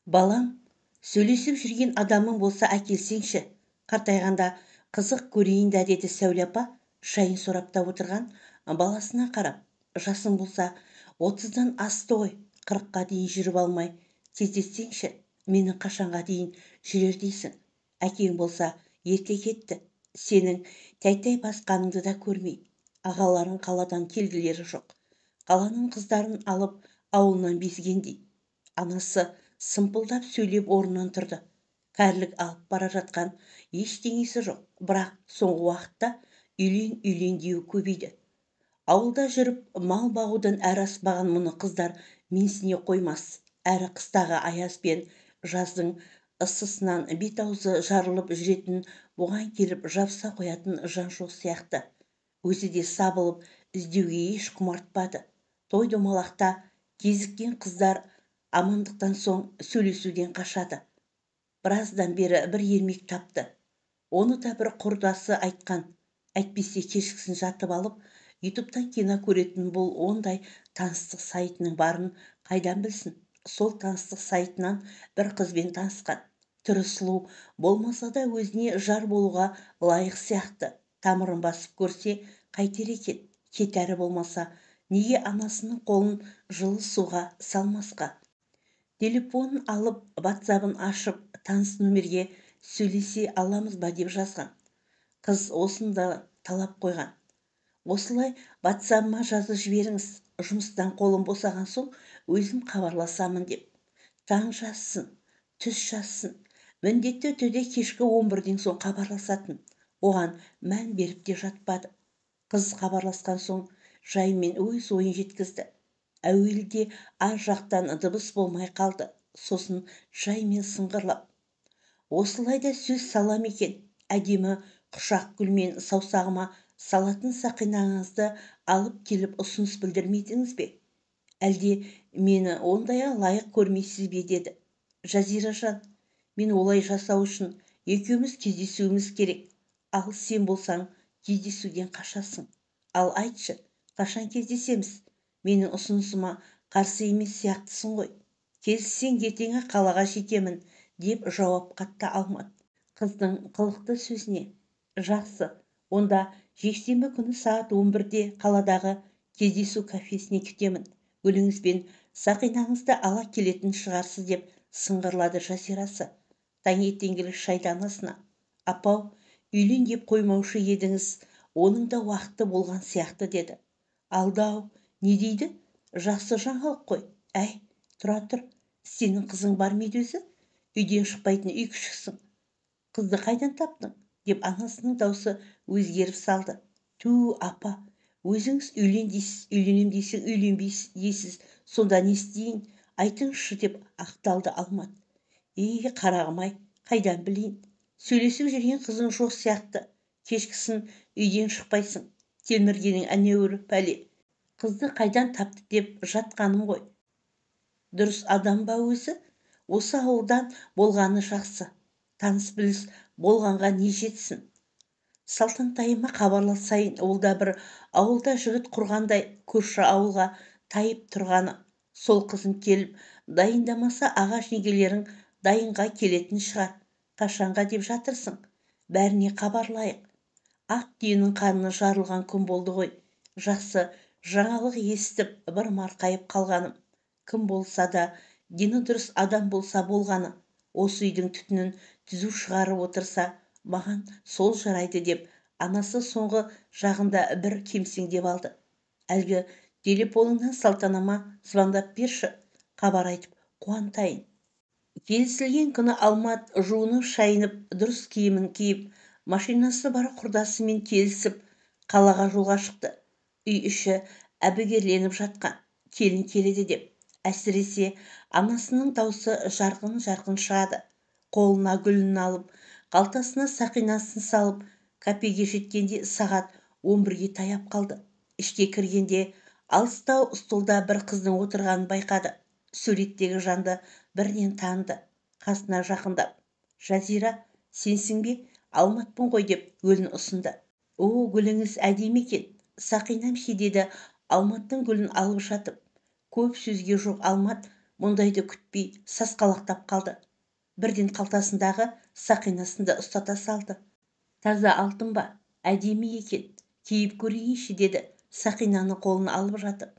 Балам, сөйлесіп жүрген адамың болса әкелсеңші, қартайғанда қызық көрейін да, деді Сәуле апа шайын сораптап отырған баласына қарап. Жасың болса 30-дан асты ғой, 40-қа дейін жүріп алмай тездетсеңші, менің қашанға дейін жүрер дейсің? Әкең болса ерте кетті, сенің тәй-тәй басқаныңды да көрмей. Ағаларың қаладан келгілері жоқ. Қаланың қыздарын алып ауылынан безгендей. Анасы сымпылдап сөйлеп орнынан тұрды. Кәрілік алып бара жатқан ештеңесі жоқ, бірақ соңғы уақытта үйлен деуі көбейді. Ауылда жүріп мал бағудан әрі аспаған мұны қыздар менсіне қоймас. Әрі қыстағы аяз бен жаздың ысысынан бет-аузы жарылып жүретін, бұған келіп жабыса қоятын жан жоқ сияқты. Өзі де сабылып іздеуге еш құмартпады. Той-домалақта кезіккен қыздар амандықтан соң сөйлесуден қашады. Біраздан бері бір ермек тапты. Оны да бір құрдасы айтқан. Әйтпесе кешкісін жатып алып, ютубтан кино көретін бұл ондай таныстық сайтының барын қайдан білсін? Сол таныстық сайтынан бір қызбен танысқан. Түрі сұлу болмаса да өзіне жар болуға лайық сияқты. Тамырын басып көрсе қайтер екен? Кетәрі болмаса, неге анасының қолын жылы суға салмасқа? Телефонын алып, WhatsApp-ын ашып, таныс нөмерге сөйлесе аламыз ба деп жазған. Қыз осында талап қойған. Осылай WhatsApp-ма жазып жіберіңіз, жұмыстан қолым босаған соң өзім хабарласамын деп. Таң жазсын, түс жазсын, міндетті түрде кешкі 11-ден соң хабарласатын. Оған мән беріп те жатпады. Қыз хабарласқан соң жаймен өз ойын жеткізді. Әуелде ар жақтан дыбыс болмай қалды. Сосын жаймен сыңғырлап: осылай да сөз салам екен, әдемі құшақ гүлмен саусағыма салатын сақинаңызды алып келіп ұсыныс білдірмедіңіз бе? Әлде мені ондайға лайық көрмейсіз бе, деді. Жазиражан, мен олай жасау үшін екеуміз кездесуіміз керек. Ал сен болсаң кездесуден қашасың. Ал айтшы, қашан кездесеміз? Менің ұсынысыма қарсы емес сияқтысың ғой. Келіссең ертеңі қалаға жетемін, деп жауап қатты Алмат. Қыздың қылықты сөзіне. Жақсы, онда жексенбі күні сағат 11-де қаладағы кездесу кафесіне күтемін. Гүліңізбен сақинаңызды ала келетін шығарсыз, деп сыңғырлады Жазирасы. Таңертеңгілік шайды анасына: апау, үйлен деп қоймаушы едіңіз, оның да уақыты болған сияқты, деді. Алдау, не дейді? Жақсы жаңалық қой. Әй, тұра тұр, сенің қызың бар ма еді өзі? Үйден шықпайтын үй күшіксің. Қызды қайдан таптың? Деп анасының даусы өзгеріп салды. Ту, апа, өзіңіз үйлен дейсіз, үйленем дейсің, үйленбейсіз дейсіз, сонда не істейін? Айтыңызшы, деп ақталды Алмат. Қарағым-ай, қайдан білейін? Сөйлесіп жүрген қызың жоқ сияқты. Кешкісін үйден шықпайсың. Телміргенің әнеуір пәле. Қызды қайдан тапты деп жатқаным ғой. Дұрыс адам ба өзі? Осы ауылдан болғаны жақсы. Таныс біліс болғанға не жетсін? Салтантайыма хабарласайын, ол да бір ауылда жігіт құрғандай көрші ауылға тайып тұрғаны. Сол қызым келіп дайындамаса ағаш негелерің дайынға келетін шығар. Қашанға деп жатырсың? Бәріне хабарлайық. Ақ түйенің қарны жарылған күн болды ғой. Жақсы жаңалық естіп бір марқайып қалғаным. Кім болса да дені дұрыс адам болса болғаны. Осы үйдің түтінін түзу шығарып отырса, маған сол жарайды, деп анасы соңғы жағында бір кемсеңдеп алды. Әлгі телефоныңнан Салтанама звондап берші, хабар айтып қуантайын. Келісілген күні Алмат жуынып шайынып, дұрыс киімін киіп, машинасы бар құрдасымен келісіп қалаға жолға шықты. Үй іші әбігерленіп жатқан. Келін келеді деп. Әсіресе анасының даусы жарқын-жарқын шығады. Қолына гүлін алып, қалтасына сақинасын салып, кафеге жеткенде сағат 11-ге таяп қалды. Ішке кіргенде алыстау столда бір қыздың отырғанын байқады. Суреттегі жанды бірден таныды. Қасына жақындап: Жазира, сенсің бе? Алматпын ғой, деп гүлін ұсынды. О, гүліңіз әдемі екен. Сақинам ше, деді Алматтың гүлін алып жатып. Көп сөзге жоқ Алмат мұндайды күтпей сасқалақтап қалды. Бірден қалтасындағы сақинасын да ұстата салды. Таза алтын ба? Әдемі екен. Киіп көрейінші, деді сақинаны қолына алып жатып.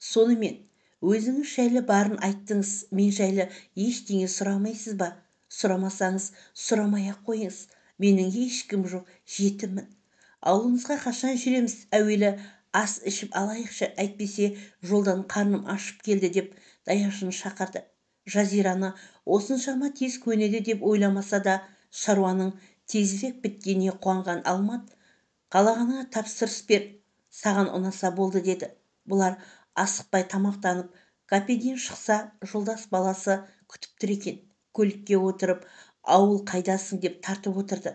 Сонымен өзіңіз жайлы барын айттыңыз, мен жайлы ештеңе сұрамайсыз ба? Сұрамасаңыз сұрамай-ақ қойыңыз. Менің ешкім жоқ, жетіммін. Ауылыңызға қашан жүреміз? Әуелі ас ішіп алайықшы, әйтпесе жолдан қарным ашып келді, деп даяшыны шақырды. Жазираны осыншама тез көнеді деп ойламаса да, шаруаның тезірек біткеніне қуанған Алмат, қалағаныңа тапсырыс бер, саған ұнаса болды, деді. Бұлар асықпай тамақтанып, кафеден шықса, жолдас баласы күтіп тұр екен. Көлікке отырып, ауыл қайдасың деп тартып отырды.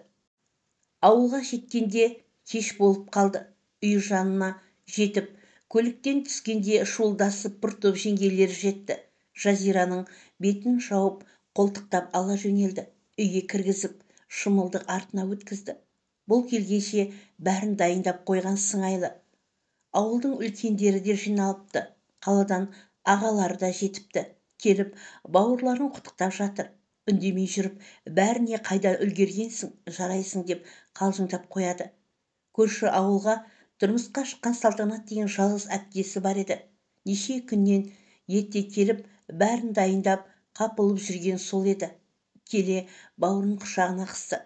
Ауылға жеткенде кеш болып қалды. Үй жанына жетіп, көліктен түскенде шуылдасып бір топ жеңгелері жетті. Жазираның бетін жауып, қолтықтап ала жөнелді. Үйге кіргізіп, шымылдық артына өткізді. Бұл келгенше бәрін дайындап қойған сыңайлы. Ауылдың үлкендері де жиналыпты. Қаладан ағалары да жетіпті. Келіп, бауырларын құттықтап жатыр. Үндемей жүріп, бәріне қайдан үлгергенсің, жарайсың деп қалжыңдап қояды. Көрші ауылға тұрмысқа шыққан Салтанат деген жалғыз әпкесі бар еді. Неше күннен ерте келіп, бәрін дайындап, қапылып жүрген сол еді. Келе бауырын құшағына қысты.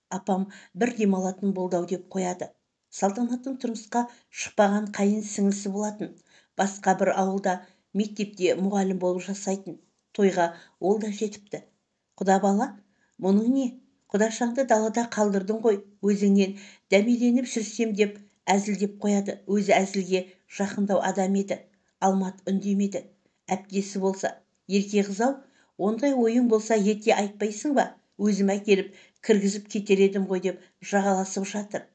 Апам бір демалатын болды-ау деп қояды. Салтанаттың тұрмысқа шықпаған қайын сіңлісі болатын. Басқа бір ауылда мектепте мұғалім болып жасайтын. Тойға ол да жетіпті. Құда бала, мұның не? Құдашаңды далада қалдырдың ғой, өзіңнен дәмеленіп жүрсем деп әзілдеп қояды. Өзі әзілге жақындау адам еді. Алмат үндемеді. Әпкесі болса, ерке қыз-ау, ондай ойың болса ерте айтпайсың ба? Өзім әкеліп кіргізіп кетер едім ғой, деп жағаласып жатыр.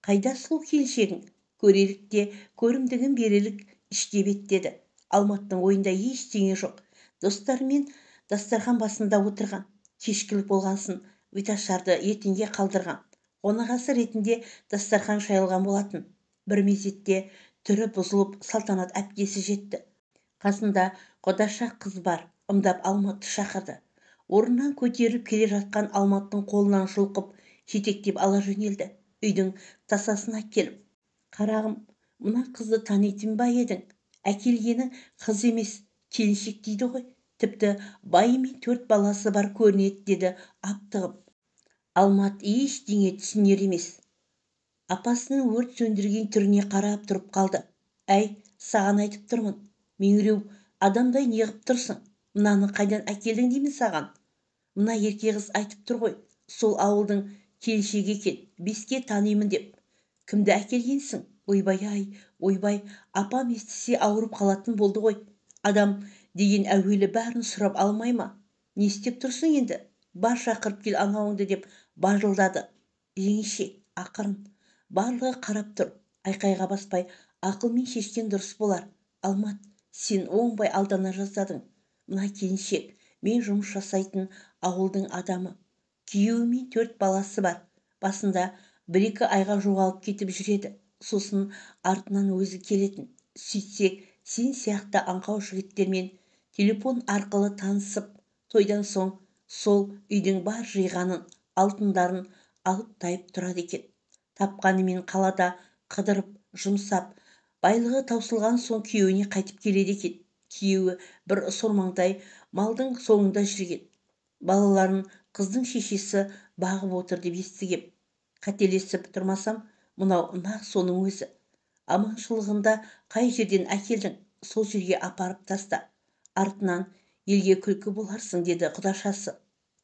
Қайда сұлу келіншегің? Көрелік те, көрімдігін берелік, іште беттеді. Алматтың ойында ештеңе жоқ. Достарымен дастархан басында отырған. Кешкілік болғансын, Виташарды ертеңге қалдырған. Қонақасы ретінде дастархан жайылған болатын. Бір мезетте түрі бұзылып, Салтанат әпкесі жетті. Қасында Құдаша қыз бар. Ымдап Алматты шақырды. Орнынан көтеріліп келе жатқан Алматтың қолынан жұлқып, жетектеп ала жөнелді. Үйдің тасасына келіп, қарағым, мына қызды танитын ба едің? Әкелгенің қыз емес, келіншек дейді ғой. Тіпті байы мен 4 баласы бар көрінеді, деді аптығып. Алмат ештеңе түсінер емес. Апасының өрт сөндірген түріне қарап тұрып қалды. Әй, саған айтып тұрмын. Меңіреу адамдай неғып тұрсың? Мынаны қайдан әкелдің деймін саған? Мына ерке қыз айтып тұр ғой, сол ауылдың келіншегі екен, беске танимын деп. Кімді әкелгенсің? Ойбай-ай, ойбай, апам естісе ауырып қалатын болды ғой. Адам деген әуелі бәрін сұрап алмай ма? Не істеп тұрсың енді? Бар шақырып кел анауыңды, деп бажылдады. Жеңеше, ақырын. Барлығы қарап тұр. Айқайға баспай, ақылмен шешкен дұрыс болар. Алмат, сен оңбай алдана жаздадың. Мына келіншек, мен жұмыс жасайтын ауылдың адамы. Күйеуімен 4 баласы бар. Басында 1-2 айға жоғалып кетіп жүреді. Сосын артынан өзі келетін. Сөйтсек, сен сияқты аңқау жігіттермен телефон арқылы танысып, тойдан соң сол үйдің бар жиғанын, алтындарын алып тайып тұрады екен. Тапқанымен қалада қыдырып, жұмсап, байлығы таусылған соң күйеуіне қайтып келеді екен. Күйеуі бір сормаңдай малдың соңында жүрген. Балаларын қыздың шешесі бағып отыр деп естігем. Қателесіп тұрмасам, мынау нақ соның өзі. Аманшылығында қай жерден әкелдің, сол жерге апарып таста. Артынан елге күлкі боларсың, деді Құдашасы.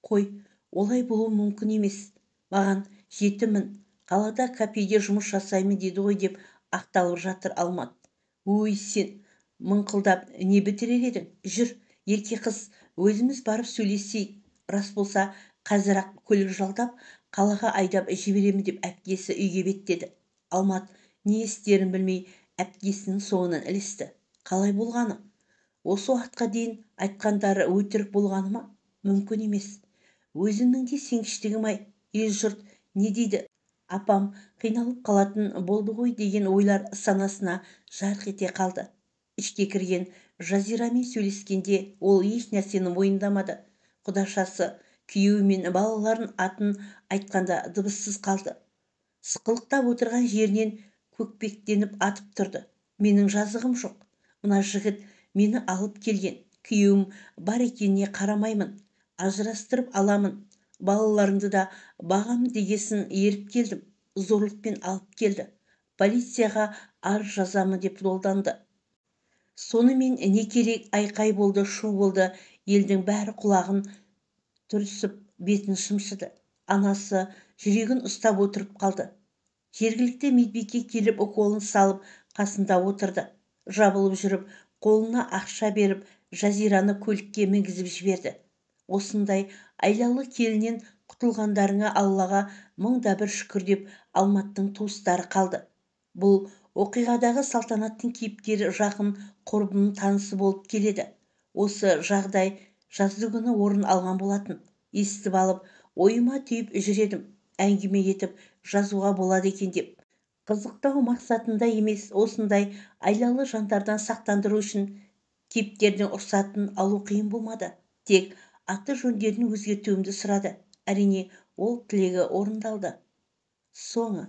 Қой, олай болу мүмкін емес. Маған жетімін, қалада кафеде жұмыс жасаймын деді ғой, деп ақталып жатыр Алмат. Өй, сен мыңқылдап не бітірер едің? Жүр, ерке қыз, өзіміз барып сөйлесейік. Рас болса, қазір-ақ көлік жалдап, қалаға айдап жіберемін, деп әпкесі үйге беттеді. Алмат не істерін білмей әпкесінің соңынан ілесті. Қалай болғаны? Осы уақытқа дейін айтқандары өтірік болғаны ма? Мүмкін емес. Өзіңнің де сенгіштігім-ай, ел-жұрт не дейді? Апам қиналып қалатын болды ғой деген ойлар санасына жарқ ете қалды. Ішке кірген жазирамен сөйлескенде ол еш нәрсені мойындамады. Құдашасы күйеуі мен балаларын атын айтқанда дыбыссыз қалды. Сықылықтап отырған жерінен көкпектеніп атып тұрды. Менің жазығым жоқ. Мына жігіт мені алып келген. Күйеуім бар екеніне қарамаймын. Ажырастырып аламын. Балаларыңды да бағам дегесін еріп келдім. Зорлықпен алып келді. Полицияға арыз жазамын деп долданды. Сонымен не керек, айқай болды, шу болды. Елдің бәрі құлағын түрісіп бетін шымшыды. Анасы жүрегін ұстап отырып қалды. Жергілікті медбике келіп уколын салып қасында отырды. Жабылып жүріп, қолына ақша беріп, жазираны көлікке мінгізіп жіберді. Осындай айлалы келіннен құтылғандарыңа Аллаға мың да бір шүкір деп Алматтың туыстары қалды. Бұл оқиғадағы салтанаттың кейіпкері жақын құрбының танысы болып келеді. Осы жағдай жаздыгүні орын алған болатын. Естіп алып, ойыма түйіп жүредім, әңгіме етіп жазуға болады екен деп. Қызықтау мақсатында емес, осындай айлалы жандардан сақтандыру үшін кейіпкердің рұқсатын алу қиын болмады. Тек аты жөндерін өзгертуімді сұрады. Әрине, ол тілегі орындалды. Соңы